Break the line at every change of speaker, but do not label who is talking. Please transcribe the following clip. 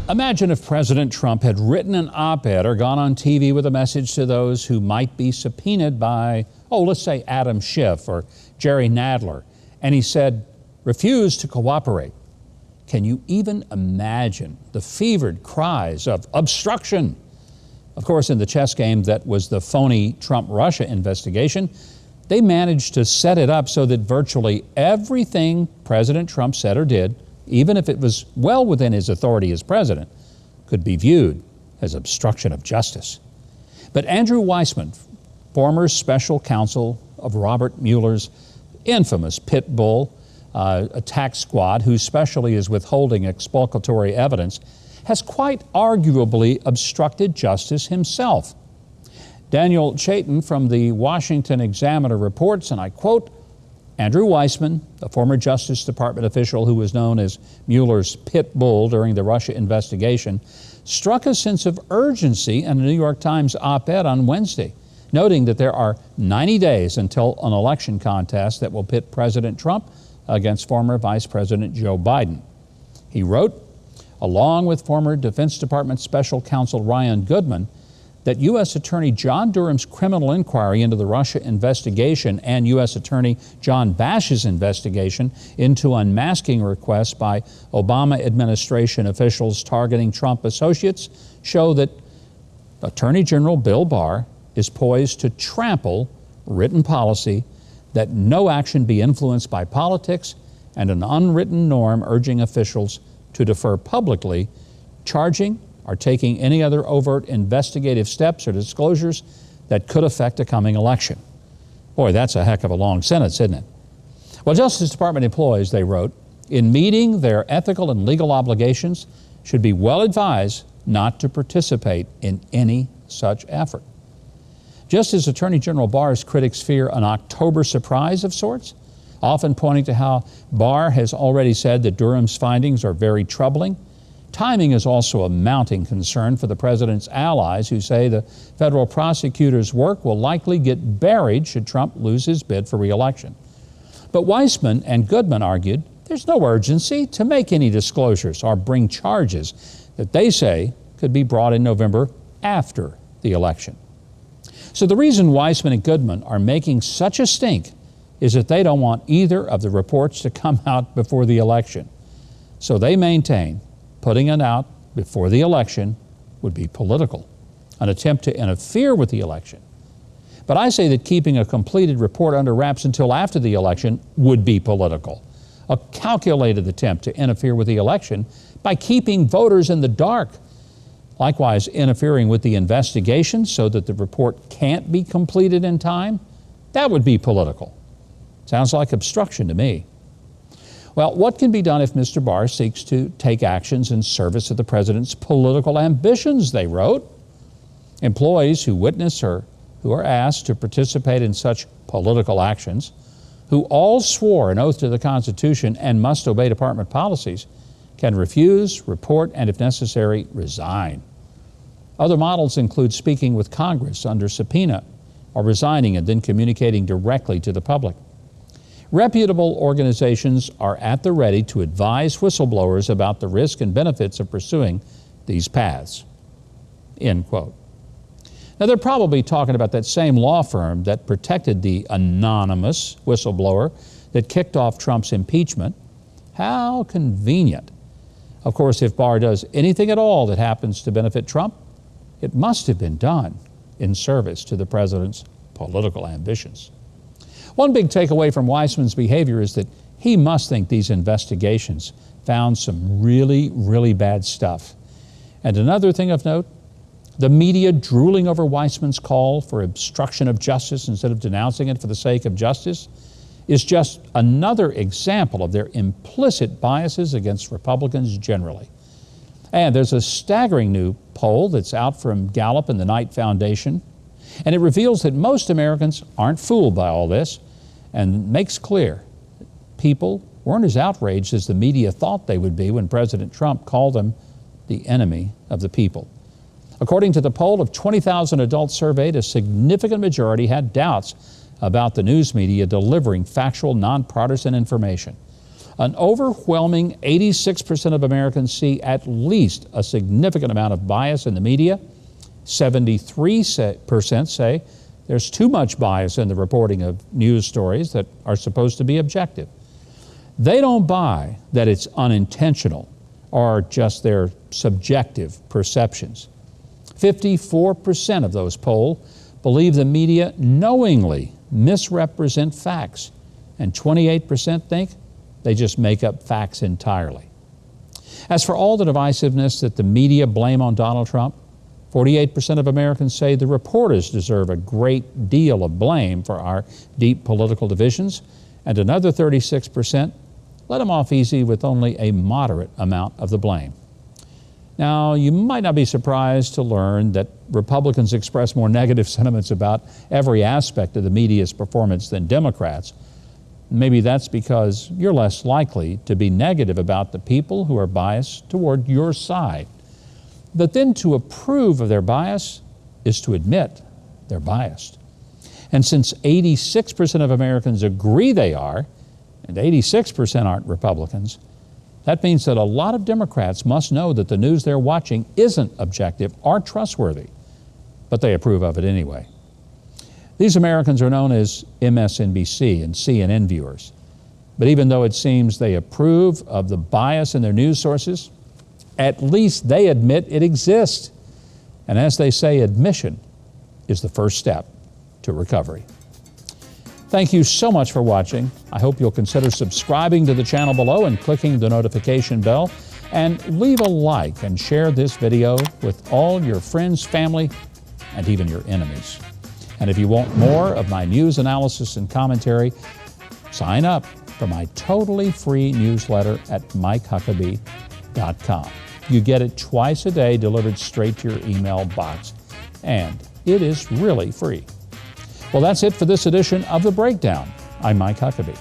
Imagine if President Trump had written an op-ed or gone on TV with a message to those who might be subpoenaed by, let's say Adam Schiff or Jerry Nadler, and he said, refuse to cooperate. Can you even imagine the fevered cries of obstruction? Of course, in the chess game that was the phony Trump-Russia investigation, they managed to set it up so that virtually everything President Trump said or did, even if it was well within his authority as president, could be viewed as obstruction of justice. But Andrew Weissmann, former special counsel of Robert Mueller's infamous Pitbull attack squad, whose specialty is withholding exculpatory evidence, has quite arguably obstructed justice himself. Daniel Chaitin from the Washington Examiner reports, and I quote, Andrew Weissmann, a former Justice Department official who was known as Mueller's Pitbull during the Russia investigation, struck a sense of urgency in a New York Times op-ed on Wednesday, noting that there are 90 days until an election contest that will pit President Trump against former Vice President Joe Biden. He wrote, along with former Defense Department Special Counsel Ryan Goodman, that U.S. Attorney John Durham's criminal inquiry into the Russia investigation and U.S. Attorney John Bash's investigation into unmasking requests by Obama administration officials targeting Trump associates show that Attorney General Bill Barr is poised to trample written policy that no action be influenced by politics and an unwritten norm urging officials to defer publicly, charging or taking any other overt investigative steps or disclosures that could affect a coming election. Boy, that's a heck of a long sentence, isn't it? Well, Justice Department employees, they wrote, in meeting their ethical and legal obligations, should be well advised not to participate in any such effort. Just as Attorney General Barr's critics fear an October surprise of sorts, often pointing to how Barr has already said that Durham's findings are very troubling, timing is also a mounting concern for the president's allies who say the federal prosecutor's work will likely get buried should Trump lose his bid for re-election. But Weissmann and Goodman argued there's no urgency to make any disclosures or bring charges that they say could be brought in November after the election. So the reason Weissmann and Goodman are making such a stink is that they don't want either of the reports to come out before the election. So they maintain putting it out before the election would be political, an attempt to interfere with the election. But I say that keeping a completed report under wraps until after the election would be political, a calculated attempt to interfere with the election by keeping voters in the dark. Likewise, interfering with the investigation so that the report can't be completed in time, that would be political. Sounds like obstruction to me. Well, what can be done if Mr. Barr seeks to take actions in service of the president's political ambitions, they wrote. Employees who witness or who are asked to participate in such political actions, who all swore an oath to the Constitution and must obey department policies, can refuse, report, and if necessary, resign. Other models include speaking with Congress under subpoena or resigning and then communicating directly to the public. Reputable organizations are at the ready to advise whistleblowers about the risk and benefits of pursuing these paths. End quote. Now, they're probably talking about that same law firm that protected the anonymous whistleblower that kicked off Trump's impeachment. How convenient. Of course, if Barr does anything at all that happens to benefit Trump, it must have been done in service to the president's political ambitions. One big takeaway from Weissmann's behavior is that he must think these investigations found some really, really bad stuff. And another thing of note, the media drooling over Weissmann's call for obstruction of justice instead of denouncing it for the sake of justice is just another example of their implicit biases against Republicans generally. And there's a staggering new poll that's out from Gallup and the Knight Foundation, and it reveals that most Americans aren't fooled by all this and makes clear that people weren't as outraged as the media thought they would be when President Trump called them the enemy of the people. According to the poll of 20,000 adults surveyed, a significant majority had doubts about the news media delivering factual, nonpartisan information. An overwhelming 86% of Americans see at least a significant amount of bias in the media. 73% say there's too much bias in the reporting of news stories that are supposed to be objective. They don't buy that it's unintentional or just their subjective perceptions. 54% of those polled believe the media knowingly misrepresent facts, and 28% think they just make up facts entirely. As for all the divisiveness that the media blame on Donald Trump, 48% of Americans say the reporters deserve a great deal of blame for our deep political divisions, and another 36% let him off easy with only a moderate amount of the blame. Now, you might not be surprised to learn that Republicans express more negative sentiments about every aspect of the media's performance than Democrats. Maybe that's because you're less likely to be negative about the people who are biased toward your side. But then to approve of their bias is to admit they're biased. And since 86% of Americans agree they are, and 86% aren't Republicans, that means that a lot of Democrats must know that the news they're watching isn't objective or trustworthy, but they approve of it anyway. These Americans are known as MSNBC and CNN viewers. But even though it seems they approve of the bias in their news sources, at least they admit it exists. And as they say, admission is the first step to recovery. Thank you so much for watching. I hope you'll consider subscribing to the channel below and clicking the notification bell. And leave a like and share this video with all your friends, family, and even your enemies. And if you want more of my news analysis and commentary, sign up for my totally free newsletter at MikeHuckabee.com. You get it twice a day delivered straight to your email box, and it is really free. Well, that's it for this edition of The Breakdown. I'm Mike Huckabee.